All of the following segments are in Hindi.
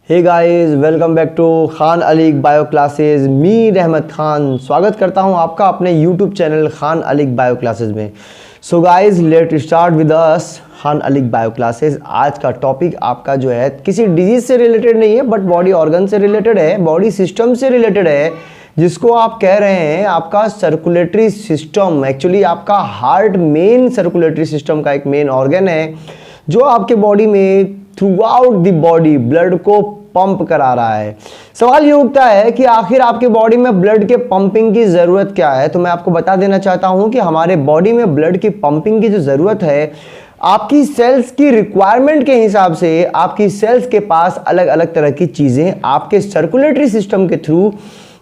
Hey guys, welcome back to Khan Alig bio classes. Mir Ahmad Khan स्वागत करता हूं आपका अपने YouTube channel Khan Alig bio classes में। So guys, let start with us Khan Alig bio classes. आज का टॉपिक आपका जो है किसी डिजीज से रिलेटेड नहीं है, बट बॉडी ऑर्गन से रिलेटेड है, बॉडी सिस्टम से रिलेटेड है, जिसको आप कह रहे हैं आपका सर्कुलेटरी सिस्टम। एक्चुअली आपका हार्ट मेन सर्कुलेटरी सिस्टम का एक मेन ऑर्गन है जो आपके बॉडी में through out the body blood को पंप करा रहा है। सवाल ये उठता है कि आखिर आपके बॉडी में ब्लड के पंपिंग की जरूरत क्या है। तो मैं आपको बता देना चाहता हूं कि हमारे बॉडी में ब्लड की पंपिंग की जो जरूरत है, आपकी सेल्स की रिक्वायरमेंट के हिसाब से आपकी सेल्स के पास अलग अलग तरह की चीजें आपके सर्कुलेटरी सिस्टम के थ्रू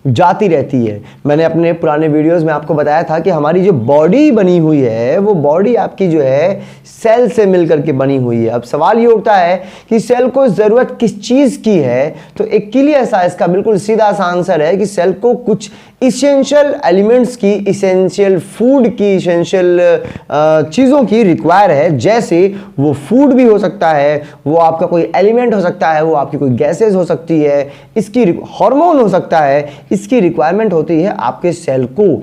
जाती रहती है। मैंने अपने पुराने वीडियोस में आपको बताया था कि हमारी जो बॉडी बनी हुई है वो बॉडी आपकी जो है सेल से मिलकर के बनी हुई है। अब सवाल ये उठता है कि सेल को जरूरत किस चीज की है। तो एक क्लियर सा इसका बिल्कुल सीधा सा आंसर है कि सेल को कुछ इसेंशियल एलिमेंट्स की, इसेंशियल फूड की, इसेंशियल चीज़ों की रिक्वायर है। जैसे वो फूड भी हो सकता है, वो आपका कोई एलिमेंट हो सकता है, वो आपकी कोई गैसेज हो सकती है, इसकी हार्मोन हो सकता है, इसकी रिक्वायरमेंट होती है आपके सेल को।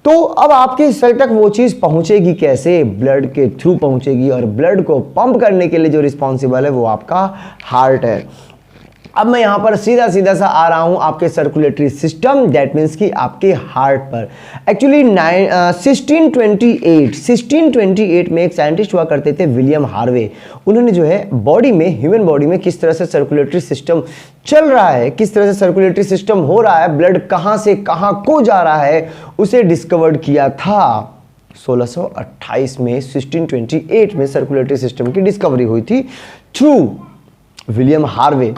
तो अब आपके सेल तक वो चीज पहुंचेगी कैसे? ब्लड के थ्रू पहुंचेगी, और ब्लड को पंप करने के लिए जो रिस्पॉन्सिबल है वो आपका हार्ट है। अब मैं यहां पर सीधा सीधा सा आ रहा हूं आपके सर्कुलेटरी सिस्टम, दैट मीन्स कि आपके हार्ट पर। एक्चुअली 1628 में एक साइंटिस्ट हुआ करते थे, विलियम हार्वे। उन्होंने जो है बॉडी में, ह्यूमन बॉडी में किस तरह से सर्कुलेटरी सिस्टम चल रहा है, किस तरह से सर्कुलेटरी सिस्टम हो रहा है, ब्लड कहां से कहां को जा रहा है, उसे डिस्कवर्ड किया था 1628 में। 1628 में सर्कुलेटरी सिस्टम की डिस्कवरी हुई थी थ्रू विलियम हार्वे।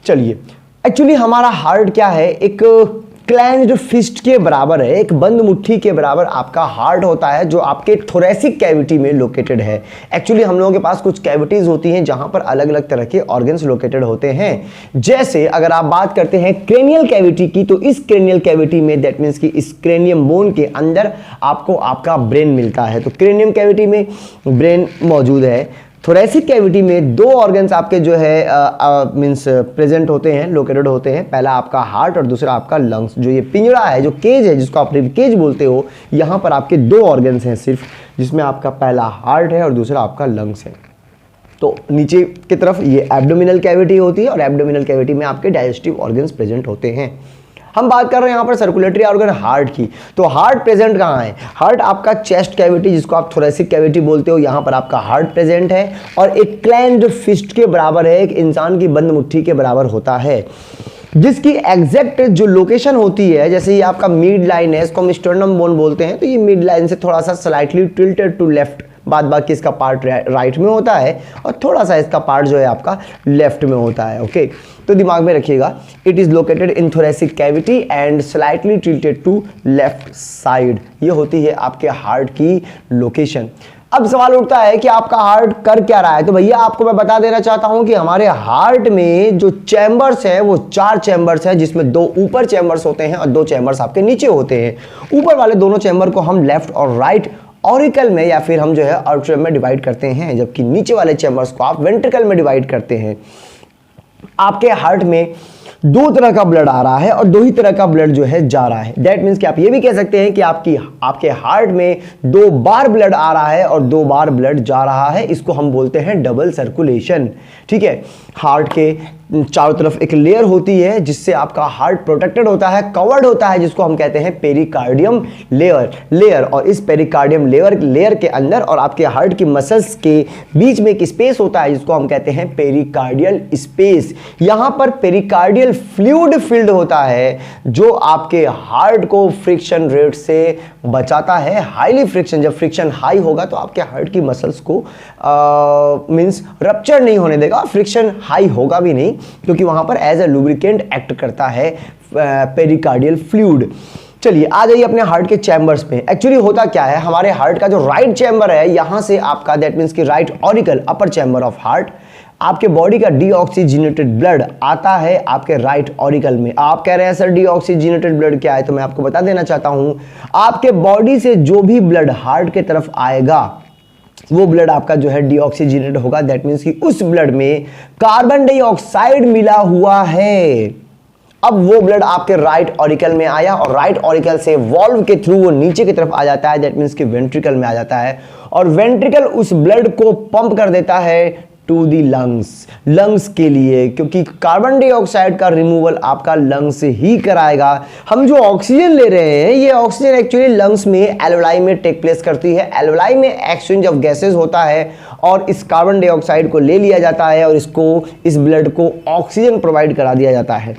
चलिए, एक्चुअली हमारा हार्ट क्या है? एक क्लेंज्ड फिस्ट के बराबर है, एक बंद मुट्ठी के बराबर आपका हार्ट होता है, जो आपके थोरेसिक कैविटी में लोकेटेड है। एक्चुअली हम लोगों के पास कुछ कैविटीज होती हैं जहां पर अलग अलग तरह के ऑर्गन्स लोकेटेड होते हैं। जैसे अगर आप बात करते हैं क्रेनियल कैविटी की, तो इस क्रेनियल कैविटी में, दैट मीन्स कि इस क्रेनियम बोन के अंदर आपको आपका ब्रेन मिलता है। तो क्रेनियम कैविटी में ब्रेन मौजूद है। थोरेसिक कैविटी में दो ऑर्गन्स आपके जो है मीन्स प्रेजेंट होते हैं, लोकेटेड होते हैं। पहला आपका हार्ट और दूसरा आपका लंग्स। जो ये पिंजरा है, जो केज है, जिसको आप रिब केज बोलते हो, यहाँ पर आपके दो ऑर्गन्स हैं सिर्फ, जिसमें आपका पहला हार्ट है और दूसरा आपका लंग्स है। तो नीचे की तरफ ये एब्डोमिनल कैविटी होती है, और एब्डोमिनल कैविटी में आपके डाइजेस्टिव ऑर्गन्स प्रेजेंट होते हैं। हम बात कर रहे हैं यहाँ पर सर्कुलेटरी ऑर्गन हार्ट की। तो हार्ट प्रेजेंट कहाँ है? हार्ट आपका चेस्ट कैविटी, जिसको आप थोरेसिक कैविटी बोलते हो, यहाँ पर आपका हार्ट प्रेजेंट है, और एक क्लेंज्ड फिस्ट के बराबर है, एक इंसान की बंद मुट्ठी के बराबर होता है, जिसकी एग्जैक्ट जो लोकेशन होती है, जैसे ये आपका मिड लाइन है, इसको हम स्टर्नम बोन बोलते हैं, तो ये मिड लाइन से थोड़ा सा स्लाइटली टिल्टेड टू लेफ्ट, बाद बाकी इसका पार्ट राइट में होता है, और थोड़ा सा इसका पार्ट जो है आपका लेफ्ट में होता है। ओके, तो दिमाग में रखिएगा, it is located in thoracic cavity and slightly tilted to left side. ये होती है आपके हार्ट की लोकेशन। अब सवाल उठता है कि आपका हार्ट कर क्या रहा है। तो भैया आपको मैं बता देना चाहता हूं कि हमारे हार्ट में जो चैम्बर्स है वो 4 चैम्बर्स है, जिसमें 2 ऊपर चैम्बर्स होते हैं और 2 चैम्बर्स आपके नीचे होते हैं। ऊपर वाले दोनों चैम्बर को हम लेफ्ट और राइट ऑरिकल में, या फिर हम जो है आर्टरियम में डिवाइड करते हैं, जबकि नीचे वाले चैम्बर्स को आप वेंट्रिकल में डिवाइड करते हैं। आपके हार्ट में 2 तरह का ब्लड आ रहा है और 2 ही तरह का ब्लड जो है जा रहा है। दैट मीन्स कि आप ये भी कह सकते हैं कि आपके हार्ट में 2 बार ब्लड आ रहा है और 2 बार ब्लड जा रहा है। इसको हम बोलते हैं डबल सर्कुलेशन। ठीक है, हार्ट के चारों तरफ एक लेयर होती है, जिससे आपका हार्ट प्रोटेक्टेड होता है, कवर्ड होता है, जिसको हम कहते हैं पेरिकार्डियम लेयर। और इस पेरिकार्डियम लेयर के अंदर और आपके हार्ट की मसल्स के बीच में एक स्पेस होता है, जिसको हम कहते हैं पेरिकार्डियल स्पेस। यहां पर पेरिकार्डियल फ्लूइड फिल्ड होता है, जो आपके हार्ट को फ्रिक्शन रेट से बचाता है। हाईली फ्रिक्शन, जब फ्रिक्शन हाई होगा तो आपके हार्ट की मसल्स को मींस रप्चर नहीं होने देगा, फ्रिक्शन हाई होगा भी नहीं, क्योंकि वहां पर एज ए लुब्रिकेंट एक्ट करता है पेरिकार्डियल फ्लूइड। चलिए आ जाइए अपने हार्ट के चैम्बर्स पे। एक्चुअली होता क्या है, हमारे हार्ट का जो राइट चैम्बर है, यहां से आपका दैट मीन्स कि right auricle, upper chamber of heart, आपके बॉडी का डीऑक्सीजनेटेड ब्लड आता है आपके राइट ऑरिकल में। आप कह रहे हैं सर डीऑक्सीजनेटेड ब्लड क्या है? तो मैं आपको बता देना चाहता हूं, आपके बॉडी से जो भी ब्लड हार्ट के तरफ आएगा, वो ब्लड आपका जो है डीऑक्सीजनेटेड होगा। दैट मीन्स कि उस ब्लड में कार्बन डाइऑक्साइड मिला हुआ है। अब वो ब्लड आपके राइट ऑरिकल में आया और राइट ऑरिकल से वॉल्व के थ्रू वो नीचे की तरफ आ जाता है। दैट मीन्स कि वेंट्रिकल में आ जाता है और वेंट्रिकल उस ब्लड को पंप कर देता है टू दी लंग्स के लिए, क्योंकि कार्बन डाइऑक्साइड का रिमूवल आपका लंग्स ही कराएगा। हम जो ऑक्सीजन ले रहे हैं ये ऑक्सीजन एक्चुअली लंग्स में एल्वेलाई में टेक प्लेस करती है। एल्वेलाई में एक्सचेंज ऑफ गैसेस होता है और इस कार्बन डाइऑक्साइड को ले लिया जाता है और इस ब्लड को ऑक्सीजन प्रोवाइड करा दिया जाता है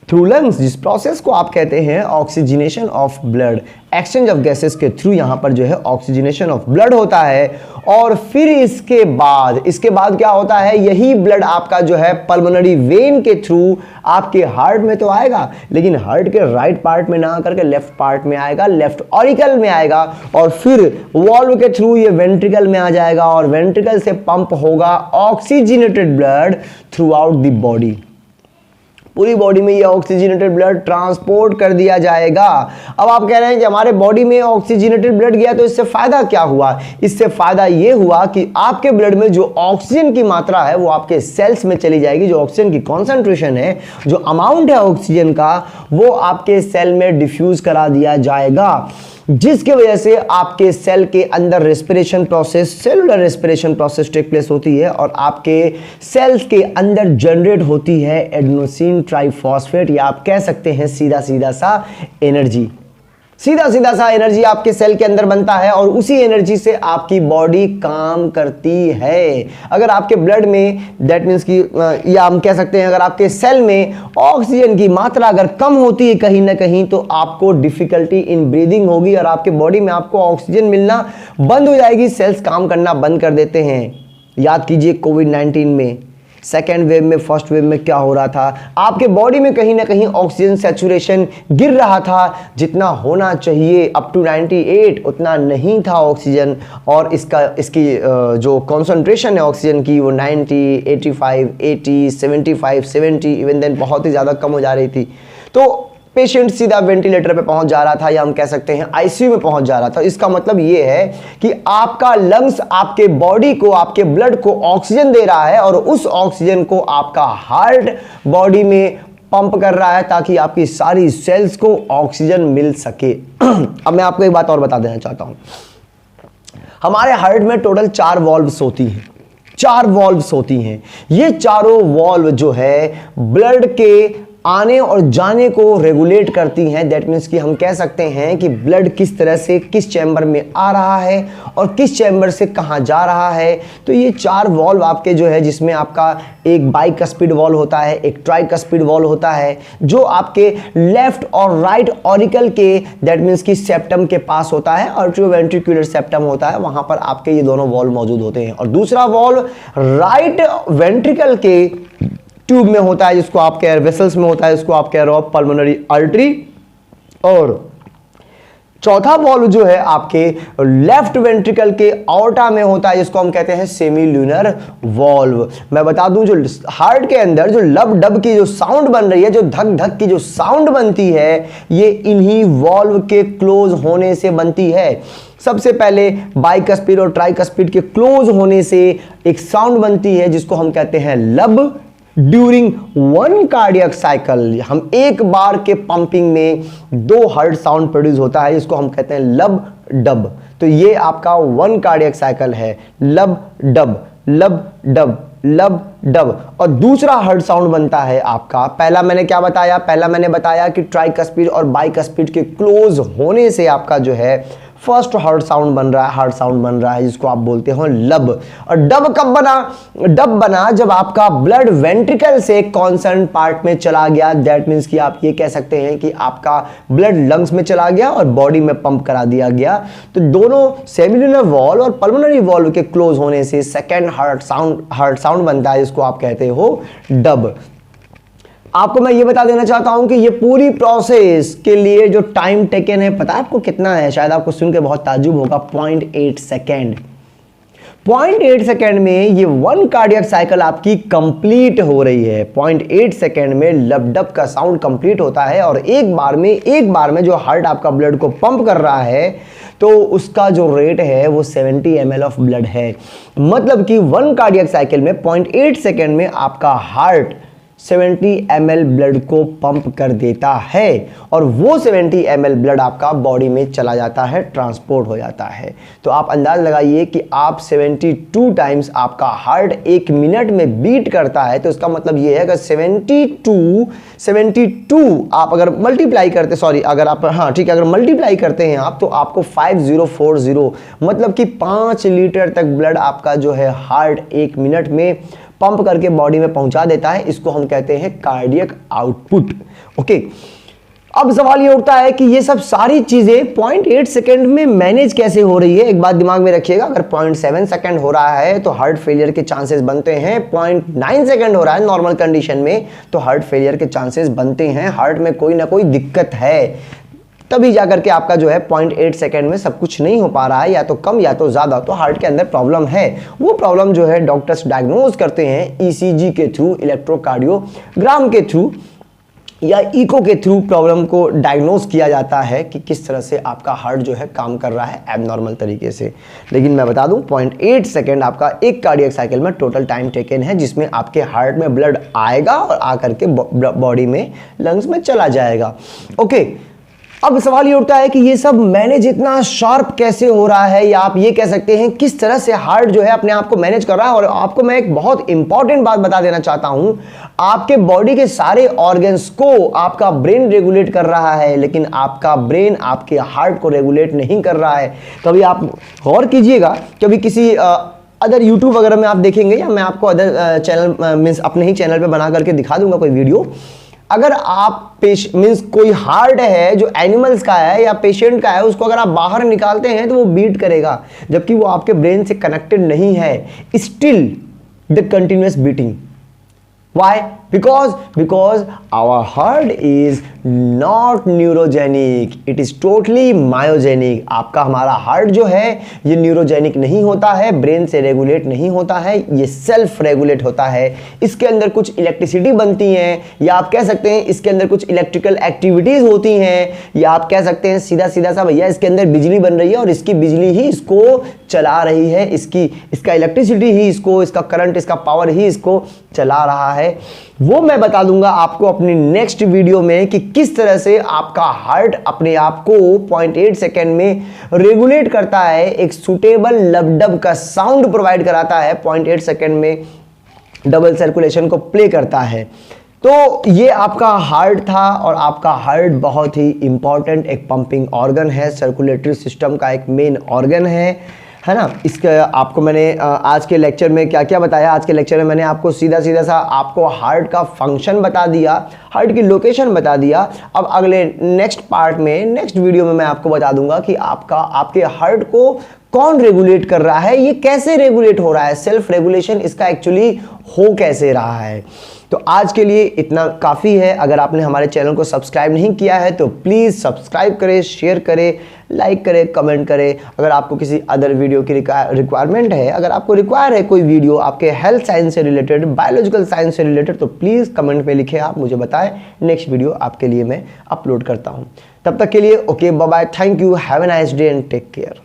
थ्रू लंग्स, जिस प्रोसेस को आप कहते हैं oxygenation of blood. Exchange of gases के थ्रू यहां पर जो है ऑक्सीजनेशन ऑफ ब्लड होता है और फिर इसके बाद क्या होता है, यही ब्लड आपका जो है पल्मोनरी वेन के थ्रू आपके हार्ट में तो आएगा, लेकिन हार्ट के राइट पार्ट में ना आकर के लेफ्ट पार्ट में आएगा, लेफ्ट ऑरिकल में आएगा और फिर वॉल्व के थ्रू ये वेंट्रिकल में आ जाएगा और वेंट्रिकल से पंप होगा oxygenated blood through out the body. पूरी बॉडी में ये ऑक्सीजनेटेड ब्लड ट्रांसपोर्ट कर दिया जाएगा। अब आप कह रहे हैं कि हमारे बॉडी में ऑक्सीजनेटेड ब्लड गया तो इससे फायदा क्या हुआ? इससे फायदा ये हुआ कि आपके ब्लड में जो ऑक्सीजन की मात्रा है वो आपके सेल्स में चली जाएगी। जो ऑक्सीजन की कॉन्सेंट्रेशन है, जो अमाउंट है ऑक्सीजन का, वो आपके सेल में डिफ्यूज करा दिया जाएगा, जिसकी वजह से आपके सेल के अंदर respiration process, cellular respiration process take place होती है और आपके सेल्स के अंदर जनरेट होती है एडेनोसिन ट्राइफॉस्फेट, या आप कह सकते हैं सीधा सीधा सा एनर्जी। सीधा सा एनर्जी आपके सेल के अंदर बनता है और उसी एनर्जी से आपकी बॉडी काम करती है। अगर आपके ब्लड में, दैट मीन्स कि, या हम कह सकते हैं अगर आपके सेल में ऑक्सीजन की मात्रा अगर कम होती है कहीं ना कहीं, तो आपको डिफिकल्टी इन ब्रीदिंग होगी और आपके बॉडी में आपको ऑक्सीजन मिलना बंद हो जाएगी, सेल्स काम करना बंद कर देते हैं। याद कीजिए कोविड-19 में, सेकेंड वेव में, फर्स्ट वेव में क्या हो रहा था, आपके बॉडी में कहीं ना कहीं ऑक्सीजन सैचुरेशन गिर रहा था। जितना होना चाहिए अप टू 98 उतना नहीं था ऑक्सीजन, और इसकी जो कॉन्सेंट्रेशन है ऑक्सीजन की वो 90, 85, 80, 75, 70 इवन देन बहुत ही ज़्यादा कम हो जा रही थी। तो पेशेंट सीधा वेंटिलेटर पे पहुंच जा रहा था, या हम कह सकते हैं आईसीयू में पहुंच जा रहा था। इसका मतलब ये है कि आपका लंग्स आपके बॉडी को, आपके ब्लड को ऑक्सीजन दे रहा है और उस ऑक्सीजन को आपका हार्ट बॉडी में पंप कर रहा है ताकि आपकी सारी सेल्स को ऑक्सीजन मिल सके। अब मैं आपको एक बात और बता देना चाहता हूं। हमारे हार्ट में टोटल 4 वॉल्व्स होती हैं, 4 वॉल्व्स होती हैं। ये चारों वॉल्व जो है ब्लड के आने और जाने को रेगुलेट करती हैं। दैट मीन्स कि हम कह सकते हैं कि ब्लड किस तरह से किस चैम्बर में आ रहा है और किस चैम्बर से कहां जा रहा है। तो ये 4 वॉल्व आपके जो है, जिसमें आपका एक बाइकस्पिड वॉल्व होता है, एक ट्राइकस्पिड वॉल्व होता है, जो आपके लेफ्ट और राइट ऑरिकल के, दैट मीन्स कि सेप्टम के पास होता है, और जो वेंट्रिकुलर सेप्टम होता है वहां पर आपके ये दोनों वॉल्व मौजूद होते हैं। और दूसरा वॉल्व राइट वेंट्रिकल के ट्यूब में होता है, जिसको आप कह, वेसल्स में होता है, इसको आप कह रहे हो पल्मोनरी आर्टरी। और चौथा वॉल्व जो है आपके लेफ्ट वेंट्रिकल के ऑर्टा में होता है, जिसको हम कहते हैं सेमील्यूनर वॉल्व। मैं बता दूं, जो हार्ट के अंदर जो लब डब की जो साउंड बन रही है, जो धक धक की जो साउंड बनती है, ये इन्हीं वॉल्व के क्लोज होने से बनती है। सबसे पहले बाइकस्पिड और ट्राइकस्पिड के क्लोज होने से एक साउंड बनती है जिसको हम कहते हैं लब। ड्यूरिंग 1 कार्डियक साइकिल, हम एक बार के पंपिंग में 2 हर्ट्ज साउंड प्रोड्यूस होता है, जिसको हम कहते हैं लब डब। तो ये आपका 1 कार्डियक साइकिल है, लब डब लब डब लब डब। और दूसरा हर्ट्ज साउंड बनता है आपका, पहला मैंने क्या बताया, पहला मैंने बताया कि ट्राइकस्पिड और बाइकस्पिड के क्लोज होने से आपका जो है फर्स्ट हर्ट्ज साउंड बन रहा है, हार्ट साउंड बन रहा है, जिसको आप बोलते हो लब। और डब कब बना? डब बना जब आपका ब्लड वेंट्रिकल से कॉन्सर्न पार्ट में चला गया। दैट मीन्स कि आप ये कह सकते हैं कि आपका ब्लड लंग्स में चला गया और बॉडी में पंप करा दिया गया। तो दोनों सेमिलुनर वॉल्व और पल्मोनरी वॉल्व के क्लोज होने से सेकेंड हार्ट साउंड बनता है, जिसको आप कहते हो डब। आपको मैं ये बता देना चाहता हूं कि ये पूरी प्रोसेस के लिए जो टाइम टेकन है, पता है आपको कितना है? शायद आपको सुन के बहुत ताज्जुब होगा, 0.8 सेकेंड। 0.8 सेकेंड में ये 1 कार्डियक साइकिल आपकी कंप्लीट हो रही है। 0.8 सेकेंड में लबडब का साउंड कंप्लीट होता है और एक बार में जो हार्ट आपका ब्लड को पंप कर रहा है तो उसका जो रेट है वो 70 ml ऑफ ब्लड है। मतलब कि 1 कार्डियक साइकिल में 0.8 सेकेंड में आपका हार्ट 70 ml ब्लड को पंप कर देता है और वो 70 ml ब्लड आपका बॉडी में चला जाता है, ट्रांसपोर्ट हो जाता है। तो आप अंदाज लगाइए कि आप 72 टाइम्स आपका हार्ट एक मिनट में बीट करता है, तो इसका मतलब ये है कि 72 आप अगर मल्टीप्लाई करते अगर मल्टीप्लाई करते हैं आप तो आपको 5040 मतलब कि 5 लीटर तक ब्लड आपका जो है हार्ट एक मिनट में पंप करके बॉडी में पहुंचा देता है। इसको हम कहते हैं कार्डियक आउटपुट। ओके, अब सवाल ये उठता है कि ये सब सारी चीजें 0.8 सेकेंड में मैनेज कैसे हो रही है। एक बात दिमाग में रखिएगा, अगर 0.7 सेकेंड हो रहा है तो हार्ट फेलियर के चांसेस बनते हैं, 0.9 सेकेंड हो रहा है नॉर्मल कंडीशन में तो हार्ट फेलियर के चांसेस बनते हैं। हार्ट में कोई ना कोई दिक्कत है, तभी जाकर के आपका जो है 0.8 सेकेंड में सब कुछ नहीं हो पा रहा है, या तो कम या तो ज्यादा, तो हार्ट के अंदर प्रॉब्लम है। वो प्रॉब्लम जो है डॉक्टर्स डायग्नोज करते हैं ईसीजी के थ्रू, इलेक्ट्रोकार्डियोग्राम के थ्रू या इको के थ्रू प्रॉब्लम को डायग्नोज किया जाता है कि किस तरह से आपका हार्ट जो है काम कर रहा है एबनॉर्मल तरीके से। लेकिन मैं बता दूं 0.8 सेकेंड आपका एक कार्डियक साइकिल में टोटल टाइम टेकन है, जिसमें आपके हार्ट में ब्लड आएगा और आकर के बॉडी में, लंग्स में चला जाएगा। ओके, अब सवाल ये उठता है कि ये सब मैनेज इतना शार्प कैसे हो रहा है, या आप ये कह सकते हैं किस तरह से हार्ट जो है अपने आप को मैनेज कर रहा है। और आपको मैं एक बहुत इंपॉर्टेंट बात बता देना चाहता हूं, आपके बॉडी के सारे ऑर्गन्स को आपका ब्रेन रेगुलेट कर रहा है, लेकिन आपका ब्रेन आपके हार्ट को रेगुलेट नहीं कर रहा है। कभी आप गौर कीजिएगा, कभी किसी अदर यूट्यूब वगैरह में आप देखेंगे, या मैं आपको अदर चैनल मीन्स अपने ही चैनल पे बना करके दिखा दूंगा कोई वीडियो। अगर आप मीन्स कोई हार्ट है जो एनिमल्स का है या पेशेंट का है, उसको अगर आप बाहर निकालते हैं तो वो बीट करेगा, जबकि वो आपके ब्रेन से कनेक्टेड नहीं है, still the continuous beating. Why? Because our heart is not neurogenic, it is totally myogenic। आपका हमारा हार्ट जो है ये न्यूरोजेनिक नहीं होता है, ब्रेन से रेगुलेट नहीं होता है, ये सेल्फ रेगुलेट होता है। इसके अंदर कुछ इलेक्ट्रिसिटी बनती है, या आप कह सकते हैं इसके अंदर कुछ इलेक्ट्रिकल एक्टिविटीज होती हैं, या आप कह सकते हैं सीधा सा भैया इसके अंदर बिजली बन रही है और इसकी बिजली ही इसको चला रही है, इसका इलेक्ट्रिसिटी ही इसको, इसका करंट, इसका पावर ही इसको चला रहा है। वो मैं बता दूंगा आपको अपनी नेक्स्ट वीडियो में कि किस तरह से आपका हार्ट अपने आप को 0.8 सेकेंड में रेगुलेट करता है, एक सुटेबल लबडब का साउंड प्रोवाइड कराता है, 0.8 सेकेंड में डबल सर्कुलेशन को प्ले करता है। तो ये आपका हार्ट था, और आपका हार्ट बहुत ही इंपॉर्टेंट एक पंपिंग ऑर्गन है, सर्कुलेटरी सिस्टम का एक मेन ऑर्गन है ना। इसका आपको मैंने आज के लेक्चर में क्या क्या बताया, आज के लेक्चर में मैंने आपको सीधा सा आपको हार्ट का फंक्शन बता दिया, हार्ट की लोकेशन बता दिया। अब अगले नेक्स्ट पार्ट में, नेक्स्ट वीडियो में मैं आपको बता दूंगा कि आपके हार्ट को कौन रेगुलेट कर रहा है, ये कैसे रेगुलेट हो रहा है, सेल्फ रेगुलेशन इसका एक्चुअली हो कैसे रहा है। तो आज के लिए इतना काफ़ी है। अगर आपने हमारे चैनल को सब्सक्राइब नहीं किया है तो प्लीज़ सब्सक्राइब करें, शेयर करें, लाइक करें, कमेंट करें। अगर आपको किसी अदर वीडियो की रिक्वायरमेंट है, अगर आपको रिक्वायर है कोई वीडियो आपके हेल्थ साइंस से रिलेटेड, बायोलॉजिकल साइंस से रिलेटेड, तो प्लीज़ कमेंट में लिखें, आप मुझे बताएं, नेक्स्ट वीडियो आपके लिए मैं अपलोड करता हूँ। तब तक के लिए okay, bye bye, thank you, have a nice day and take care.